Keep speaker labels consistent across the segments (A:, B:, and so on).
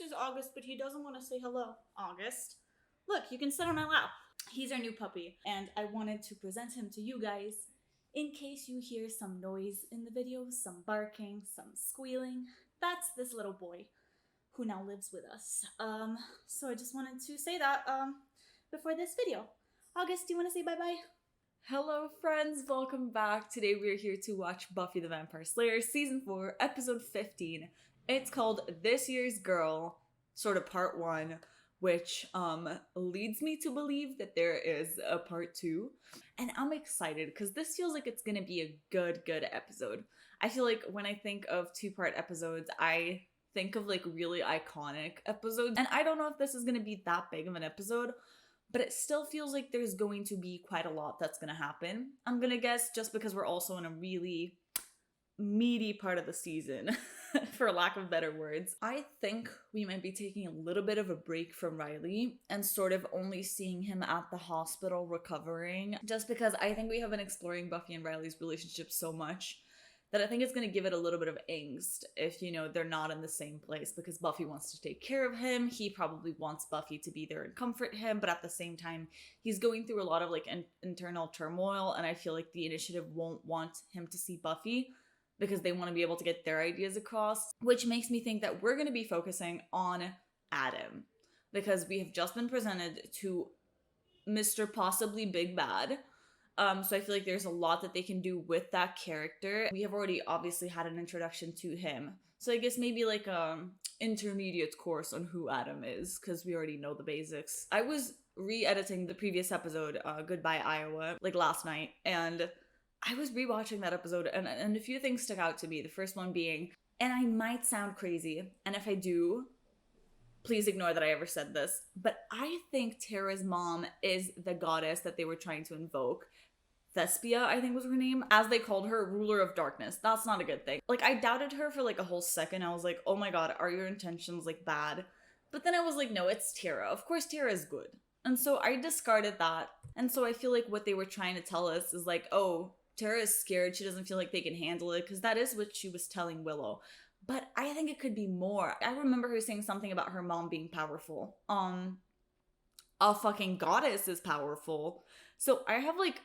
A: This is August, but he doesn't want to say hello. August. Look, you can sit on my lap. He's our new puppy, and I wanted to present him to you guys in case you hear some noise in the video, some barking, some squealing. That's this little boy who now lives with us. So I just wanted to say that, before this video. August, do you want to say bye-bye?
B: Hello friends, welcome back. Today we're here to watch Buffy the Vampire Slayer Season 4, Episode 15. It's called This Year's Girl, sort of part 1, which leads me to believe that there is a part 2. And I'm excited because this feels like it's gonna be a good episode. I feel like when I think of 2-part episodes, I think of like really iconic episodes. And I don't know if this is gonna be that big of an episode, but it still feels like there's going to be quite a lot that's gonna happen. I'm gonna guess just because we're also in a really meaty part of the season, for lack of better words. I think we might be taking a little bit of a break from Riley and sort of only seeing him at the hospital recovering, just because I think we have been exploring Buffy and Riley's relationship so much that I think it's going to give it a little bit of angst if, you know, they're not in the same place, because Buffy wants to take care of him. He probably wants Buffy to be there and comfort him, but at the same time, he's going through a lot of like internal turmoil, and I feel like the initiative won't want him to see Buffy because they want to be able to get their ideas across, which makes me think that we're going to be focusing on Adam, because we have just been presented to Mr. Possibly Big Bad. So I feel like there's a lot that they can do with that character. We have already obviously had an introduction to him. So I guess maybe like intermediate course on who Adam is, because we already know the basics. I was re-editing the previous episode, Goodbye Iowa, like last night, and I was rewatching that episode, and a few things stuck out to me. The first one being, and I might sound crazy, and if I do, please ignore that I ever said this, but I think Tara's mom is the goddess that they were trying to invoke. Thespia, I think was her name, as they called her, ruler of darkness. That's not a good thing. Like, I doubted her for like a whole second. I was like, oh my god, are your intentions like bad? But then I was like, no, it's Tara. Of course Tara is good. And so I discarded that. And so I feel like what they were trying to tell us is like, oh, Tara is scared. She doesn't feel like they can handle it, because that is what she was telling Willow. But I think it could be more. I remember her saying something about her mom being powerful. A fucking goddess is powerful. So I have like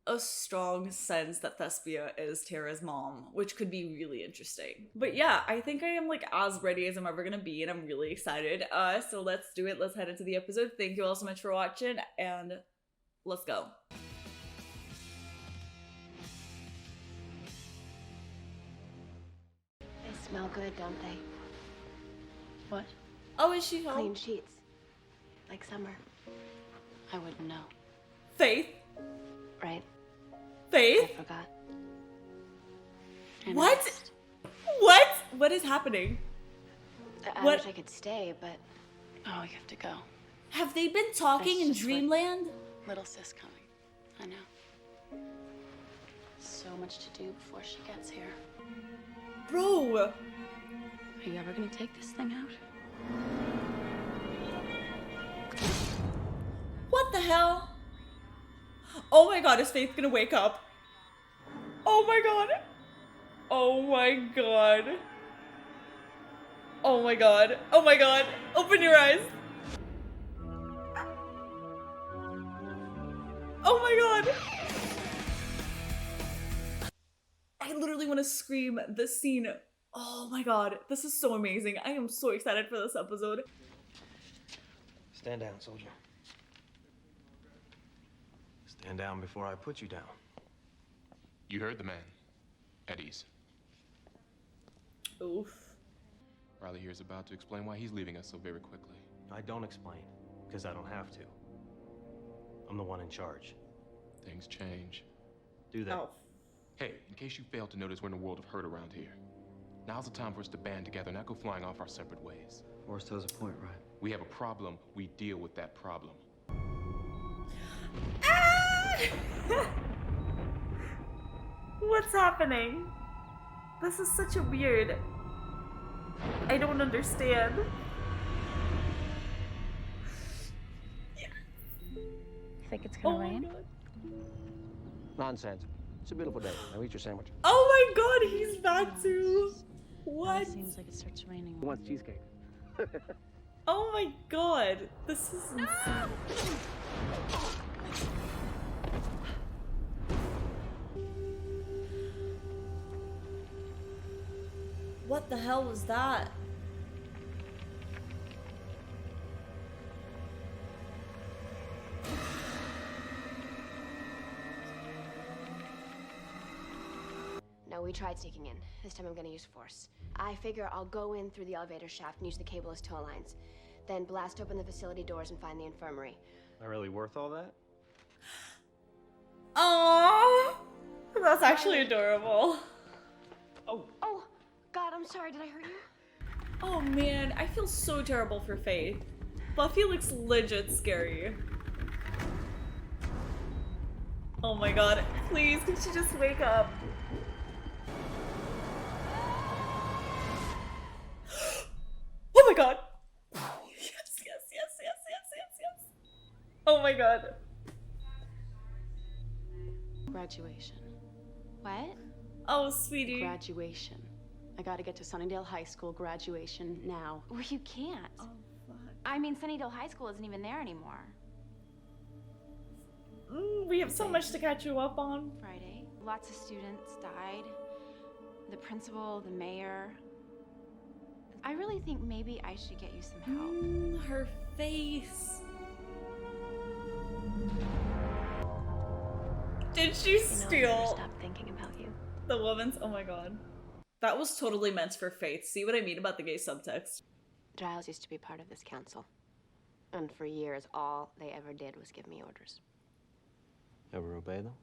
B: a strong sense that Thespia is Tara's mom, which could be really interesting. But yeah, I think I am like as ready as I'm ever gonna be, and I'm really excited. So let's do it. Let's head into the episode. Thank you all so much for watching, and let's go.
C: They smell good, don't they?
B: What? Oh, is she home?
C: Clean sheets. Like summer.
D: I wouldn't know.
B: Faith?
C: Right?
B: Faith?
C: I forgot.
D: And
B: What?
D: rest.
B: What? What is happening?
C: I
B: What?
C: wish I could stay, but
D: Oh, you have to go.
B: Have they been talking in
D: That's just like-
B: Dreamland?
D: Little sis coming. I know. So much to do before she gets here.
B: Bro!
D: Are you ever gonna take this thing out?
B: What the hell? Oh my god, is Faith gonna wake up? Oh my god. Oh my god. Oh my god. Oh my god. Open your eyes. Oh my god. I literally want to scream this scene. Oh my god. This is so amazing. I am so excited for this episode.
E: Stand down, soldier. Stand down before I put you down.
F: You heard the man. At ease.
B: Oof.
F: Riley here is about to explain why he's leaving us so very quickly.
E: I don't explain, because I don't have to. I'm the one in charge.
F: Things change.
E: Do that.
B: Oh.
F: Hey, in case you failed to notice, we're in a world of hurt around here. Now's the time for us to band together, not go flying off our separate ways.
E: Forrest has a point, right?
F: We have a problem, we deal with that problem.
B: What's happening? This is such a weird... I don't understand.
D: You think it's gonna rain?
B: God.
G: Nonsense. It's a beautiful day. Now eat your sandwich.
B: Oh my god, he's back too. What?
D: It seems like it starts raining.
G: Who wants cheesecake?
B: Oh my god, this is insane. What the hell was that?
C: No, we tried sneaking in. This time I'm gonna use force. I figure I'll go in through the elevator shaft and use the cable as tow lines. Then blast open the facility doors and find the infirmary.
E: Not really worth all that?
B: Aww, that's actually adorable.
C: Oh, God, I'm sorry. Did I hurt you?
B: Oh man, I feel so terrible for Faith. Buffy looks legit scary. Oh my god, please, can she just wake up? Oh my god! Yes. Oh my god.
D: Graduation. What?
B: Oh, sweetie.
D: Graduation. I gotta get to Sunnydale High School graduation now.
H: Well, you can't.
B: Oh, fuck.
H: I mean, Sunnydale High School isn't even there anymore.
B: We have so much to catch you up on.
H: Friday. Lots of students died. The principal, the mayor. I really think maybe I should get you some help.
B: Her face. Did she
C: You know, I'll never
B: steal
C: stop thinking about you.
B: the woman's? Oh my god. That was totally meant for Faith. See what I mean about the gay subtext?
C: Giles used to be part of this council. And for years, all they ever did was give me orders.
G: Ever obey them?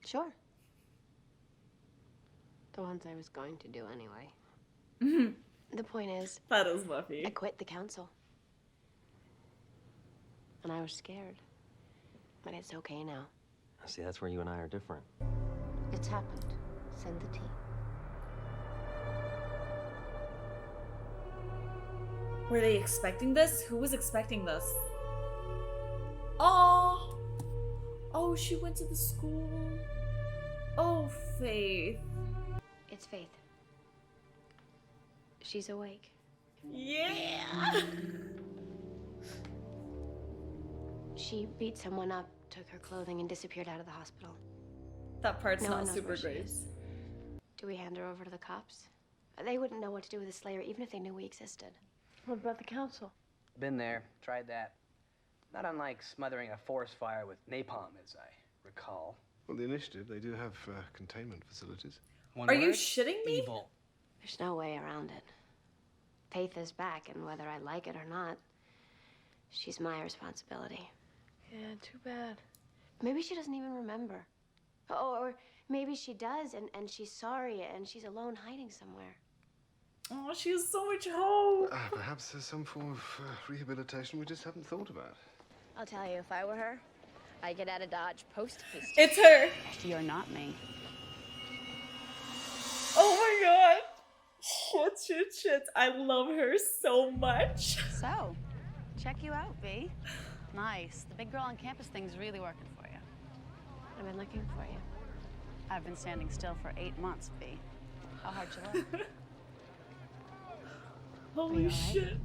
C: Sure. The ones I was going to do anyway. The point is,
B: That is Buffy.
C: I quit the council. And I was scared. But it's okay now.
G: See, that's where you and I are different.
C: It's happened. Send the tea.
B: Were they expecting this? Who was expecting this? Oh, oh, she went to the school. Oh, Faith.
C: It's Faith. She's awake.
B: Yeah.
C: She beat someone up, took her clothing, and disappeared out of the hospital.
B: That part's
C: No one
B: not
C: knows
B: super
C: where she
B: great.
C: is. Do we hand her over to the cops? They wouldn't know what to do with the Slayer, even if they knew we existed. What about the council?
I: Been there, tried that. Not unlike smothering a forest fire with napalm, as I recall.
J: Well, the initiative, they do have containment facilities.
I: One
B: Are you
I: word,
B: shitting me?
I: Evil.
C: There's no way around it. Faith is back, and whether I like it or not, she's my responsibility. Yeah, too bad. Maybe she doesn't even remember. Or maybe she does, and she's sorry, and she's alone hiding somewhere.
B: Oh, she has so much hope.
J: Perhaps there's some form of rehabilitation we just haven't thought about.
C: I'll tell you, if I were her, I'd get out of Dodge post-haste.
B: It's her.
D: You're not me.
B: Oh my god. Shit. I love her so much.
D: So, check you out, B. Nice. The big girl on campus thing's really working for you.
C: I've been looking for you.
D: I've been standing still for 8 months, B. How hard you look?
B: Holy
D: Are you all right?
B: shit.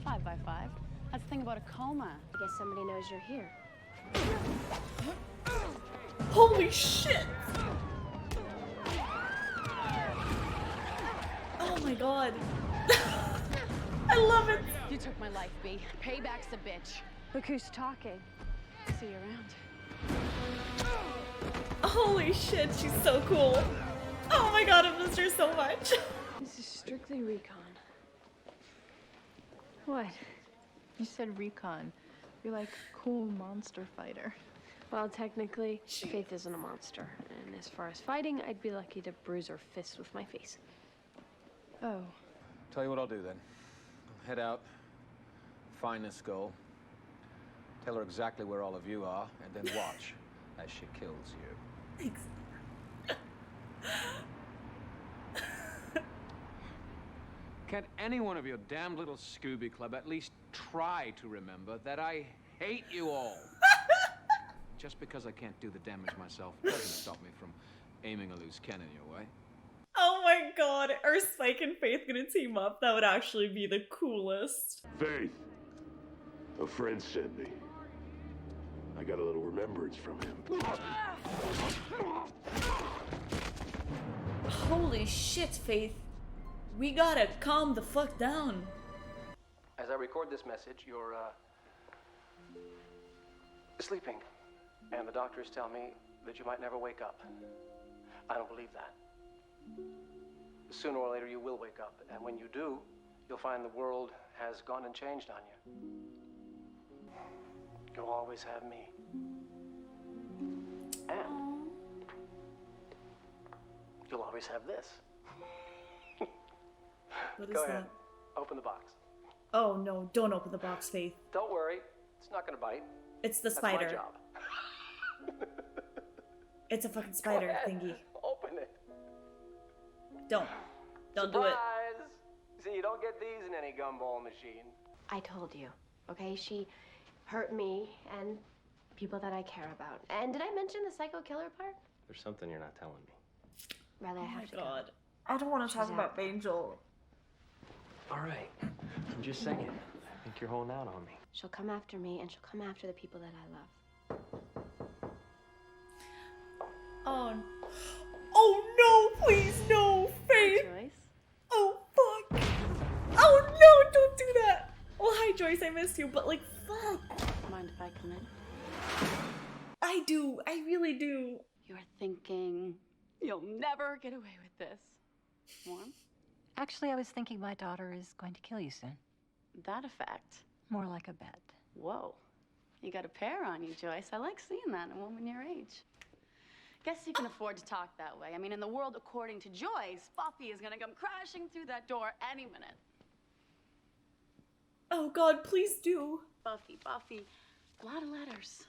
D: 5 by 5. That's the thing about a coma.
C: I guess somebody knows you're here.
B: Holy shit. Oh my god. I love it.
D: You took my life, B. Payback's a bitch.
C: Look who's talking.
D: See you around.
B: Holy shit, she's so cool. Oh my god, I missed her so much.
K: This is strictly recon. What? You said recon. You're like cool monster fighter.
C: Well, technically, Faith isn't a monster. And as far as fighting, I'd be lucky to bruise her fists with my face.
K: Oh.
L: Tell you what I'll do then. I'll head out, find this girl, tell her exactly where all of you are, and then watch as she kills you.
B: Thanks.
L: Can't any one of your damn little Scooby Club at least try to remember that I hate you all? Just because I can't do the damage myself doesn't stop me from aiming a loose cannon your way.
B: Oh my god, are Spike and Faith gonna team up? That would actually be the coolest.
M: Faith, a friend sent me. I got a little remembrance from him.
B: Holy shit, Faith. We gotta calm the fuck down.
I: As I record this message, you're, sleeping. And the doctors tell me that you might never wake up. I don't believe that. Sooner or later, you will wake up. And when you do, you'll find the world has gone and changed on you. You'll always have me. And you'll always have this.
B: What is
I: Go
B: that?
I: ahead. Open the box.
B: Oh no, don't open the box, Faith.
I: Don't worry. It's not gonna bite.
B: It's the
I: That's
B: spider.
I: my job.
B: It's a fucking spider
I: Go ahead.
B: thingy.
I: Open it.
B: Don't do it.
I: Surprise! See, you don't get these in any gumball machine.
C: I told you, okay? She hurt me and people that I care about. And did I mention the psycho killer part?
E: There's something you're not telling me.
C: Rather, I have to go.
B: God. I don't want to talk
C: She's
B: about
C: out.
B: Angel.
E: All right. I'm just saying. I think you're holding out on me.
C: She'll come after me and she'll come after the people that I love.
B: Oh no, please no, Faith.
H: Joyce?
B: Oh fuck. Oh no, don't do that. Oh hi Joyce, I missed you, but like fuck.
D: Mind if I come in?
B: I do, I really do.
D: You're thinking you'll never get away with this. Warm?
N: Actually, I was thinking my daughter is going to kill you soon.
D: That effect.
N: More like a bet.
D: Whoa. You got a pair on you, Joyce. I like seeing that in a woman your age. Guess you can afford to talk that way. I mean, in the world according to Joyce, Buffy is gonna come crashing through that door any minute.
B: Oh god, please do.
D: Buffy. A lot of letters.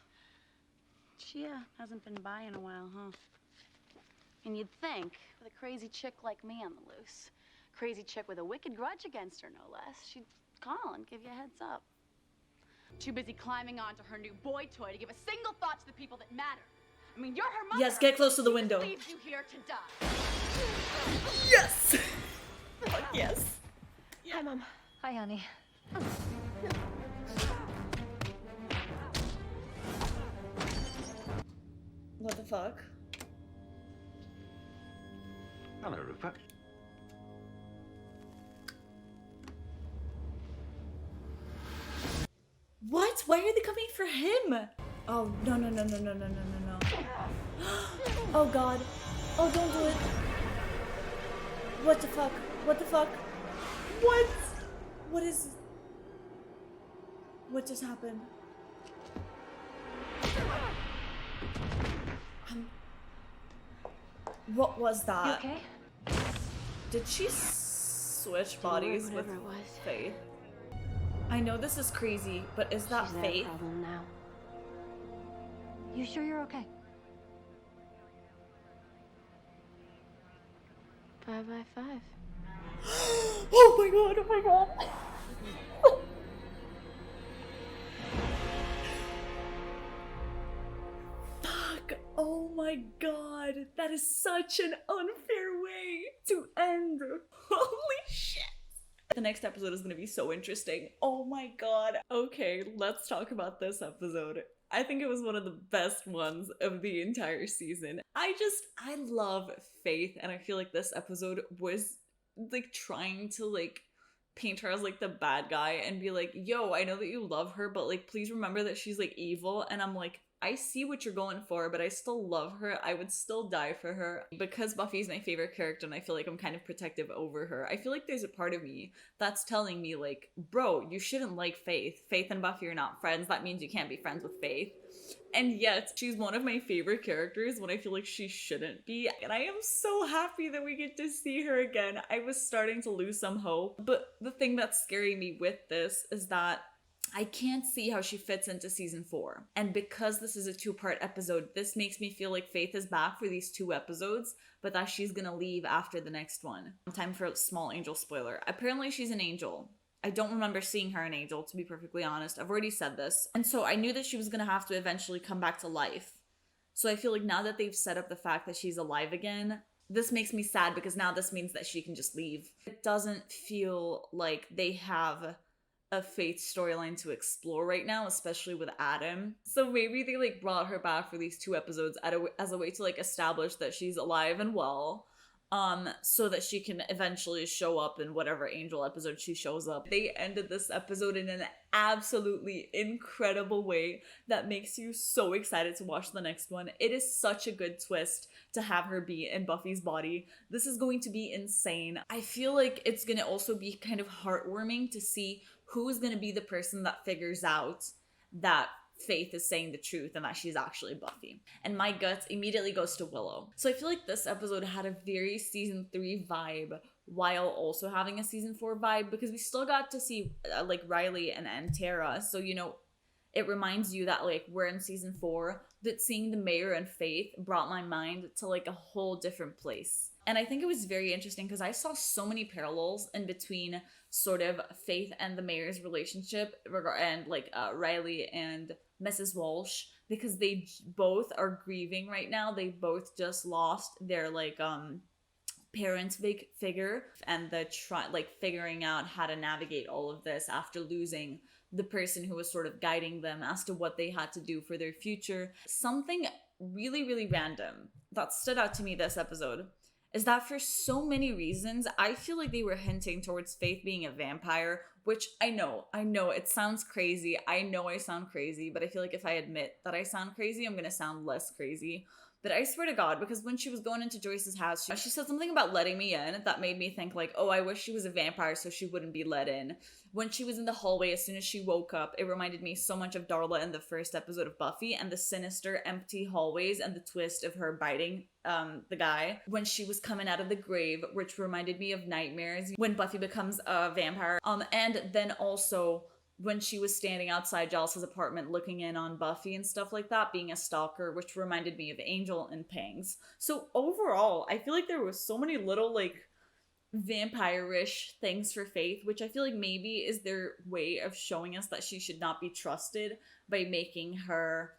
D: She hasn't been by in a while, huh? And you'd think, with a crazy chick like me on the loose, crazy chick with a wicked grudge against her, no less, she'd call and give you a heads up. Too busy climbing onto her new boy toy to give a single thought to the people that matter. I mean, you're her mother.
B: Yes, get close to the window.
D: She leaves you here to die.
B: Yes! Fuck yes.
C: Hi, Mom.
N: Hi, honey.
B: What the fuck?
J: Hello, Rupert.
B: What? Why are they coming for him? Oh, no. Oh god. Oh, don't do it. What the fuck? What the fuck? What? What is... What just happened? What was that?
C: You okay?
B: Did she switch bodies with
C: whatever it was.
B: Faith? I know this is crazy, but is that
C: She's their
B: Faith?
C: problem now.
N: You sure you're okay?
C: 5 by 5.
B: Oh my god, oh my god. Fuck, oh my god. That is such an unfair way to end. Holy shit. The next episode is going to be so interesting. Oh my god. Okay, let's talk about this episode. I think it was one of the best ones of the entire season. I love Faith, and I feel like this episode was like trying to like paint her as like the bad guy and be like, yo, I know that you love her, but like please remember that she's like evil. And I'm like, I see what you're going for, but I still love her. I would still die for her. Because Buffy's my favorite character and I feel like I'm kind of protective over her, I feel like there's a part of me that's telling me like, bro, you shouldn't like Faith. Faith and Buffy are not friends. That means you can't be friends with Faith. And yet, she's one of my favorite characters when I feel like she shouldn't be. And I am so happy that we get to see her again. I was starting to lose some hope. But the thing that's scaring me with this is that I can't see how she fits into season 4. And because this is a 2-part episode, this makes me feel like Faith is back for these 2 episodes, but that she's gonna leave after the next one. Time for a small Angel spoiler. Apparently she's an angel. I don't remember seeing her an angel, to be perfectly honest. I've already said this. And so I knew that she was gonna have to eventually come back to life. So I feel like now that they've set up the fact that she's alive again, this makes me sad because now this means that she can just leave. It doesn't feel like they have a Faith storyline to explore right now, especially with Adam. So maybe they like brought her back for these 2 episodes as a way to like establish that she's alive and well, so that she can eventually show up in whatever Angel episode she shows up. They ended this episode in an absolutely incredible way that makes you so excited to watch the next one. It is such a good twist to have her be in Buffy's body. This is going to be insane. I feel like it's gonna also be kind of heartwarming to see who is gonna be the person that figures out that Faith is saying the truth and that she's actually Buffy. And my guts immediately goes to Willow. So I feel like this episode had a very season 3 vibe while also having a season 4 vibe, because we still got to see like Riley and Tara. So, you know, it reminds you that like we're in season 4, that seeing the mayor and Faith brought my mind to like a whole different place. And I think it was very interesting because I saw so many parallels in between sort of Faith and the mayor's relationship and like Riley and Mrs. Walsh, because they both are grieving right now. They both just lost their like parent figure, and the figuring out how to navigate all of this after losing the person who was sort of guiding them as to what they had to do for their future. Something really, really random that stood out to me this episode is that for so many reasons, I feel like they were hinting towards Faith being a vampire, which I know, it sounds crazy. I know I sound crazy, but I feel like if I admit that I sound crazy, I'm gonna sound less crazy. But I swear to God, because when she was going into Joyce's house, she said something about letting me in that made me think like, oh, I wish she was a vampire so she wouldn't be let in. When she was in the hallway, as soon as she woke up, it reminded me so much of Darla in the first episode of Buffy, and the sinister, empty hallways and the twist of her biting the guy. When she was coming out of the grave, which reminded me of Nightmares, when Buffy becomes a vampire. And then also when she was standing outside Giles' apartment looking in on Buffy and stuff like that, being a stalker, which reminded me of Angel and Pangs. So overall, I feel like there was so many little like vampire-ish things for Faith, which I feel like maybe is their way of showing us that she should not be trusted by making her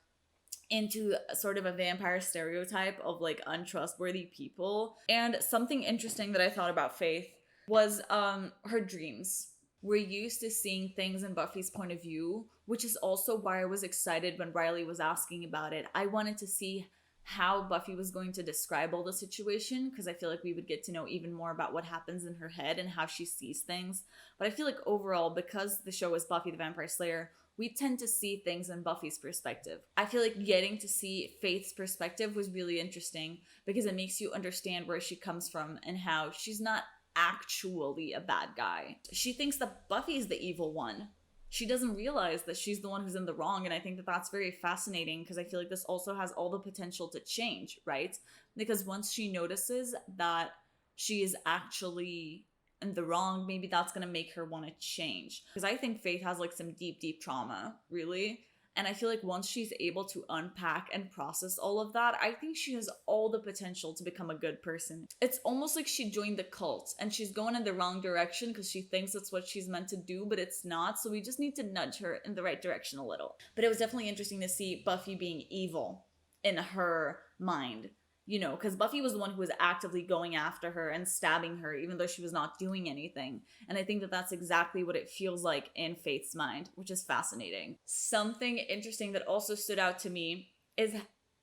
B: into sort of a vampire stereotype of like untrustworthy people. And something interesting that I thought about Faith was her dreams. We're used to seeing things in Buffy's point of view, which is also why I was excited when Riley was asking about it. I wanted to see how Buffy was going to describe all the situation, because I feel like we would get to know even more about what happens in her head and how she sees things. But I feel like overall, because the show is Buffy the Vampire Slayer, we tend to see things in Buffy's perspective. I feel like getting to see Faith's perspective was really interesting because it makes you understand where she comes from and how she's not actually a bad guy. She thinks that Buffy is the evil one. She doesn't realize that she's the one who's in the wrong, and I think that that's very fascinating because I feel like this also has all the potential to change, right? Because once she notices that she is actually in the wrong, maybe that's gonna make her want to change. Because I think Faith has like some deep, deep trauma, really. And I feel like once she's able to unpack and process all of that, I think she has all the potential to become a good person. It's almost like she joined the cult and she's going in the wrong direction because she thinks it's what she's meant to do, but it's not. So we just need to nudge her in the right direction a little. But it was definitely interesting to see Buffy being evil in her mind. You know, because Buffy was the one who was actively going after her and stabbing her, even though she was not doing anything. And I think that that's exactly what it feels like in Faith's mind, which is fascinating. Something interesting that also stood out to me is,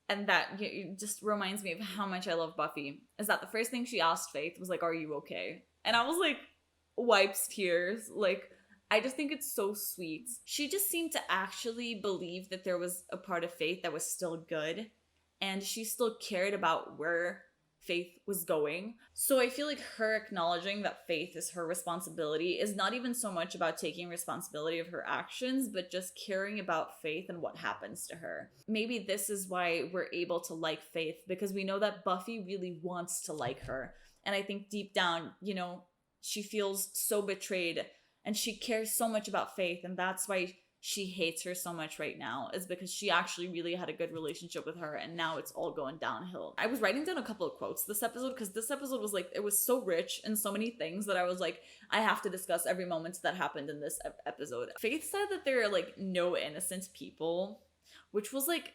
B: and that just reminds me of how much I love Buffy, is that the first thing she asked Faith was like, "Are you okay?" And I was like, wipes tears. Like, I just think it's so sweet. She just seemed to actually believe that there was a part of Faith that was still good. And she still cared about where Faith was going. So I feel like her acknowledging that Faith is her responsibility is not even so much about taking responsibility of her actions, but just caring about Faith and what happens to her. Maybe this is why we're able to like Faith, because we know that Buffy really wants to like her. And I think deep down, you know, she feels so betrayed and she cares so much about Faith, and that's why she hates her so much right now, is because she actually really had a good relationship with her and now it's all going downhill. I was writing down a couple of quotes this episode because this episode was like, it was so rich in so many things that I was like, I have to discuss every moment that happened in this episode. Faith said that there are like no innocent people, which was like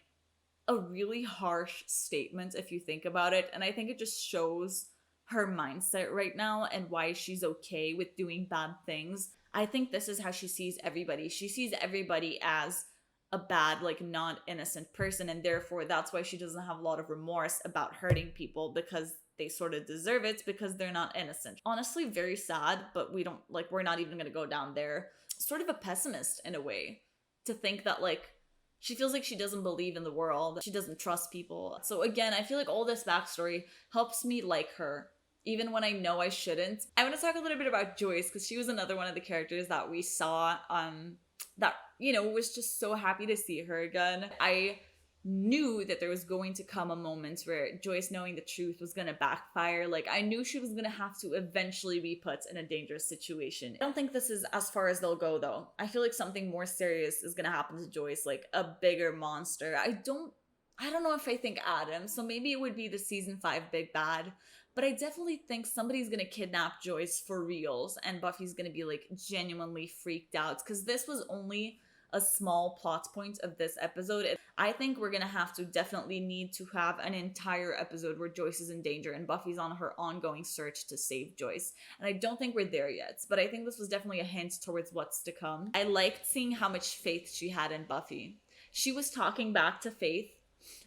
B: a really harsh statement if you think about it, and I think it just shows her mindset right now and why she's okay with doing bad things. I think this is how she sees everybody. She sees everybody as a bad, like, not innocent person, and therefore that's why she doesn't have a lot of remorse about hurting people, because they sort of deserve it because they're not innocent. Honestly, very sad, but we're not even gonna go down there. Sort of a pessimist in a way, to think that, like, she feels like she doesn't believe in the world, she doesn't trust people. So again, I feel like all this backstory helps me like her, even when I know I shouldn't. I want to talk a little bit about Joyce, because she was another one of the characters that we saw that, was just so happy to see her again. I knew that there was going to come a moment where Joyce knowing the truth was going to backfire. Like, I knew she was going to have to eventually be put in a dangerous situation. I don't think this is as far as they'll go, though. I feel like something more serious is going to happen to Joyce, like a bigger monster. I don't know if I think Adam, so maybe it would be the season 5 big bad, but I definitely think somebody's gonna kidnap Joyce for reals, and Buffy's gonna be, like, genuinely freaked out, because this was only a small plot point of this episode. I think we're gonna have to definitely need to have an entire episode where Joyce is in danger and Buffy's on her ongoing search to save Joyce. And I don't think we're there yet, but I think this was definitely a hint towards what's to come. I liked seeing how much faith she had in Buffy. She was talking back to Faith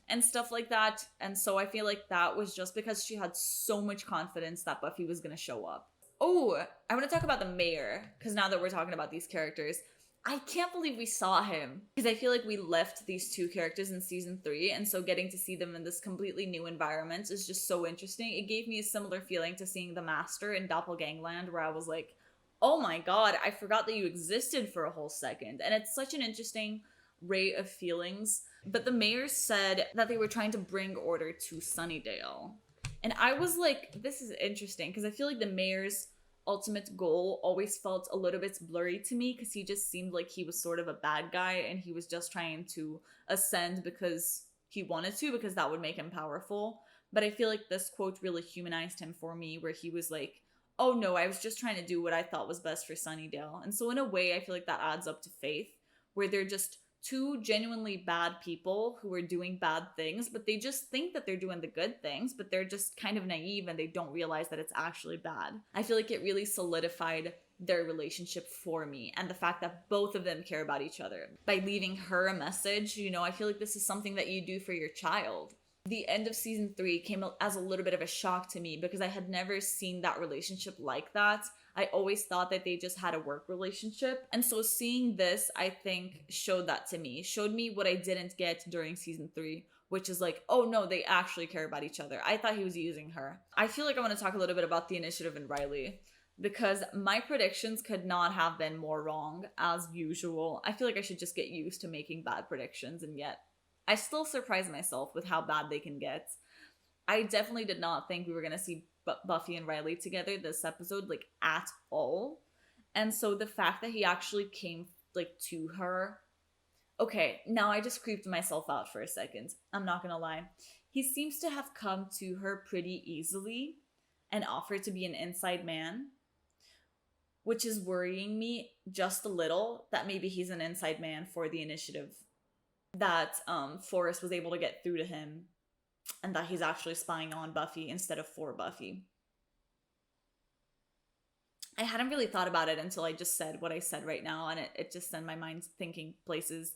B: and stuff like that, and so I feel like that was just because she had so much confidence that Buffy was gonna show up. Oh, I want to talk about the mayor, because now that we're talking about these characters, I can't believe we saw him, because I feel like we left these two characters in season 3, and so getting to see them in this completely new environment is just so interesting. It gave me a similar feeling to seeing the Master in Doppelgangland, where I was like, oh my god, I forgot that you existed for a whole second. And it's such an interesting ray of feelings. But the mayor said that they were trying to bring order to Sunnydale. And I was like, this is interesting, because I feel like the mayor's ultimate goal always felt a little bit blurry to me, because he just seemed like he was sort of a bad guy and he was just trying to ascend because he wanted to, because that would make him powerful. But I feel like this quote really humanized him for me, where he was like, oh no, I was just trying to do what I thought was best for Sunnydale. And so in a way, I feel like that adds up to Faith, where they're just two genuinely bad people who are doing bad things, but they just think that they're doing the good things, but they're just kind of naive and they don't realize that it's actually bad. I feel like it really solidified their relationship for me, and the fact that both of them care about each other. By leaving her a message, I feel like this is something that you do for your child. The end of season 3 came as a little bit of a shock to me, because I had never seen that relationship like that. I always thought that they just had a work relationship. And so seeing this, I think, showed that to me. Showed me what I didn't get during season 3, which is like, oh no, they actually care about each other. I thought he was using her. I feel like I want to talk a little bit about the initiative and Riley, because my predictions could not have been more wrong, as usual. I feel like I should just get used to making bad predictions, and yet I still surprise myself with how bad they can get. I definitely did not think we were going to see Buffy and Riley together this episode, like, at all. And so the fact that he actually came, like, to her. Okay, now I just creeped myself out for a second. I'm not gonna lie. He seems to have come to her pretty easily and offered to be an inside man, which is worrying me just a little, that maybe he's an inside man for the initiative, that Forrest was able to get through to him, and that he's actually spying on Buffy instead of for Buffy. I hadn't really thought about it until I just said what I said right now, and it just sent my mind thinking places.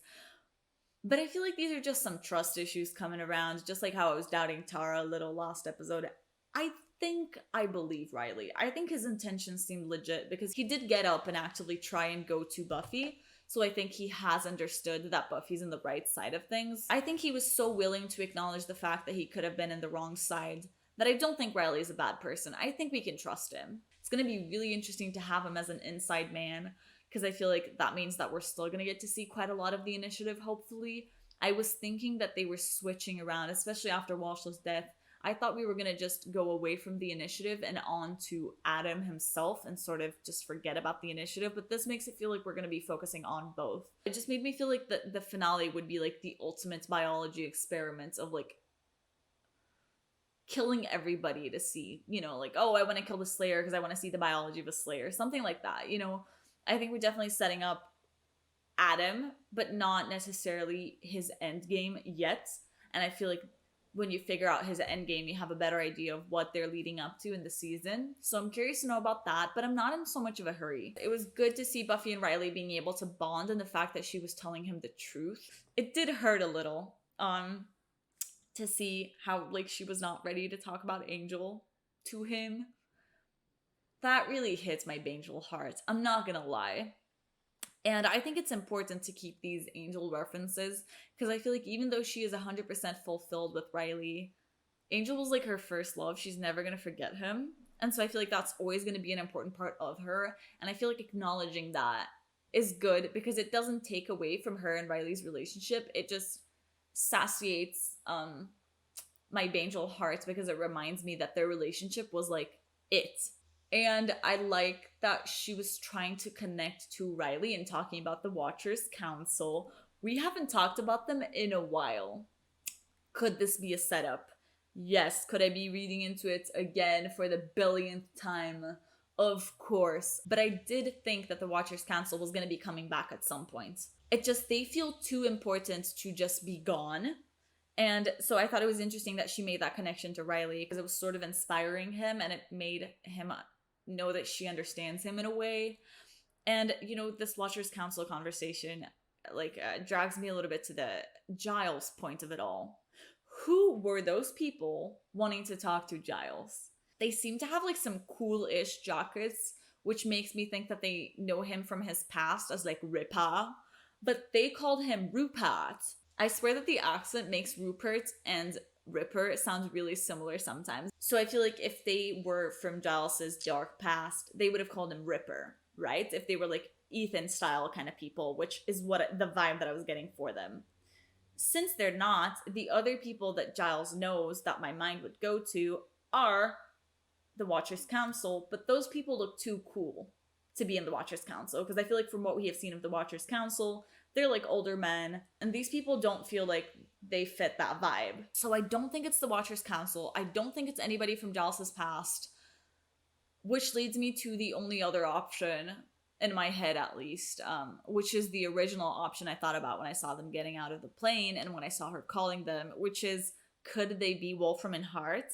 B: But I feel like these are just some trust issues coming around, just like how I was doubting Tara a little last episode. I think I believe Riley. I think his intentions seem legit, because he did get up and actively try and go to Buffy. So I think he has understood that Buffy's in the right side of things. I think he was so willing to acknowledge the fact that he could have been in the wrong side that I don't think Riley is a bad person. I think we can trust him. It's going to be really interesting to have him as an inside man, because I feel like that means that we're still going to get to see quite a lot of the initiative, hopefully. I was thinking that they were switching around, especially after Washlow's death. I thought we were going to just go away from the initiative and on to Adam himself and sort of just forget about the initiative, but this makes it feel like we're going to be focusing on both. It just made me feel like the finale would be like the ultimate biology experiment of like killing everybody to see, like, oh, I want to kill the Slayer because I want to see the biology of a Slayer, something like that, I think we're definitely setting up Adam, but not necessarily his end game yet. And I feel like when you figure out his endgame, you have a better idea of what they're leading up to in the season. So I'm curious to know about that, but I'm not in so much of a hurry. It was good to see Buffy and Riley being able to bond, and the fact that she was telling him the truth. It did hurt a little, to see how, like, she was not ready to talk about Angel to him. That really hits my Angel heart. I'm not gonna lie. And I think it's important to keep these Angel references, because I feel like even though she is 100% fulfilled with Riley, Angel was like her first love. She's never going to forget him. And so I feel like that's always going to be an important part of her. And I feel like acknowledging that is good, because it doesn't take away from her and Riley's relationship. It just satiates my Angel heart, because it reminds me that their relationship was like it. And I like that she was trying to connect to Riley and talking about the Watchers Council. We haven't talked about them in a while. Could this be a setup? Yes. Could I be reading into it again for the billionth time? Of course. But I did think that the Watchers Council was going to be coming back at some point. It just, they feel too important to just be gone. And so I thought it was interesting that she made that connection to Riley, because it was sort of inspiring him, and it made him know that she understands him in a way. And, you know, this Watchers Council conversation, like, drags me a little bit to the Giles point of it all. Who were those people wanting to talk to Giles? They seem to have, like, some cool-ish jackets, which makes me think that they know him from his past as, like, Ripper. But they called him Rupert. I swear that the accent makes Rupert and Ripper sounds really similar sometimes. So I feel like if they were from Giles's dark past, they would have called him Ripper, right? If they were like Ethan style kind of people, which is what the vibe that I was getting for them. Since they're not, the other people that Giles knows that my mind would go to are the Watchers Council, but those people look too cool to be in the Watchers Council, because I feel like from what we have seen of the Watchers Council, they're like older men, and these people don't feel like they fit that vibe. So I don't think it's the Watchers Council. I don't think it's anybody from Giles's past, which leads me to the only other option, in my head at least, which is the original option I thought about when I saw them getting out of the plane and when I saw her calling them, which is, could they be Wolfram and Hart?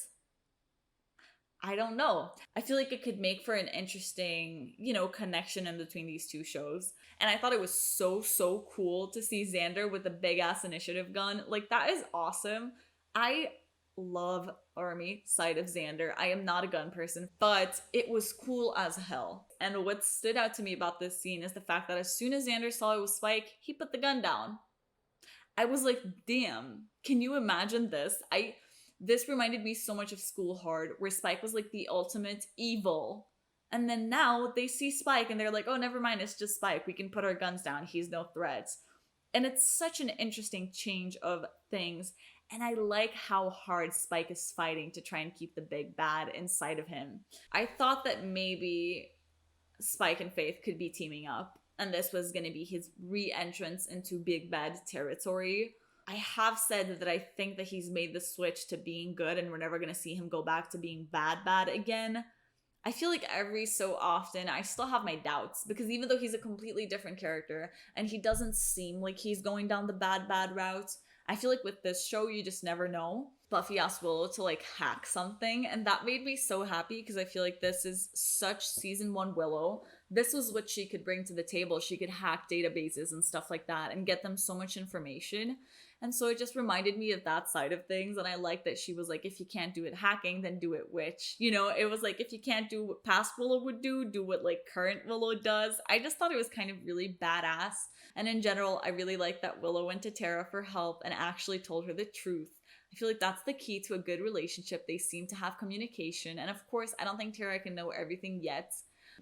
B: I don't know. I feel like it could make for an interesting, you know, connection in between these two shows. And I thought it was so cool to see Xander with a big ass initiative gun. Like, that is awesome. I love army side of Xander. I am not a gun person, but it was cool as hell. And what stood out to me about this scene is the fact that as soon as Xander saw it was Spike, he put the gun down. I was like, damn, can you imagine this? This reminded me so much of School Hard, where Spike was like the ultimate evil. And then now they see Spike and they're like, oh, never mind, it's just Spike. We can put our guns down. He's no threat. And it's such an interesting change of things. And I like how hard Spike is fighting to try and keep the big bad inside of him. I thought that maybe Spike and Faith could be teaming up, and this was going to be his re-entrance into big bad territory. I have said that I think that he's made the switch to being good, and we're never going to see him go back to being bad again. I feel like every so often I still have my doubts, because even though he's a completely different character and he doesn't seem like he's going down the bad route, I feel like with this show you just never know. Buffy asked Willow to like hack something, and that made me so happy, because I feel like this is such season 1 Willow. This was what she could bring to the table. She could hack databases and stuff like that and get them so much information. And so it just reminded me of that side of things. And I like that she was like, if you can't do it hacking, then do it witch. You know, it was like, if you can't do what past Willow would do what like current Willow does. I just thought it was kind of really badass. And in general, I really like that Willow went to Tara for help and actually told her the truth. I feel like that's the key to a good relationship. They seem to have communication. And of course, I don't think Tara can know everything yet,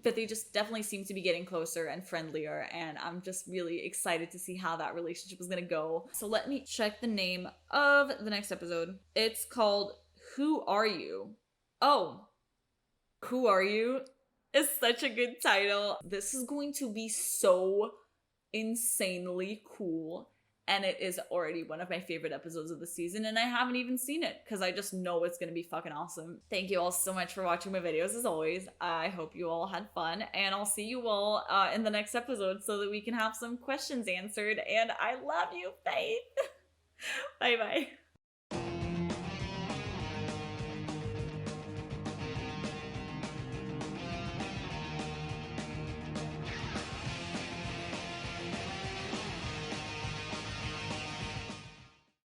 B: but they just definitely seem to be getting closer and friendlier, and I'm just really excited to see how that relationship is gonna go. So let me check the name of the next episode. It's called Who Are You? Oh, Who Are You is such a good title. This is going to be so insanely cool. And it is already one of my favorite episodes of the season, and I haven't even seen it because I just know it's going to be fucking awesome. Thank you all so much for watching my videos as always. I hope you all had fun, and I'll see you all in the next episode so that we can have some questions answered, and I love you, Faith. Bye-bye.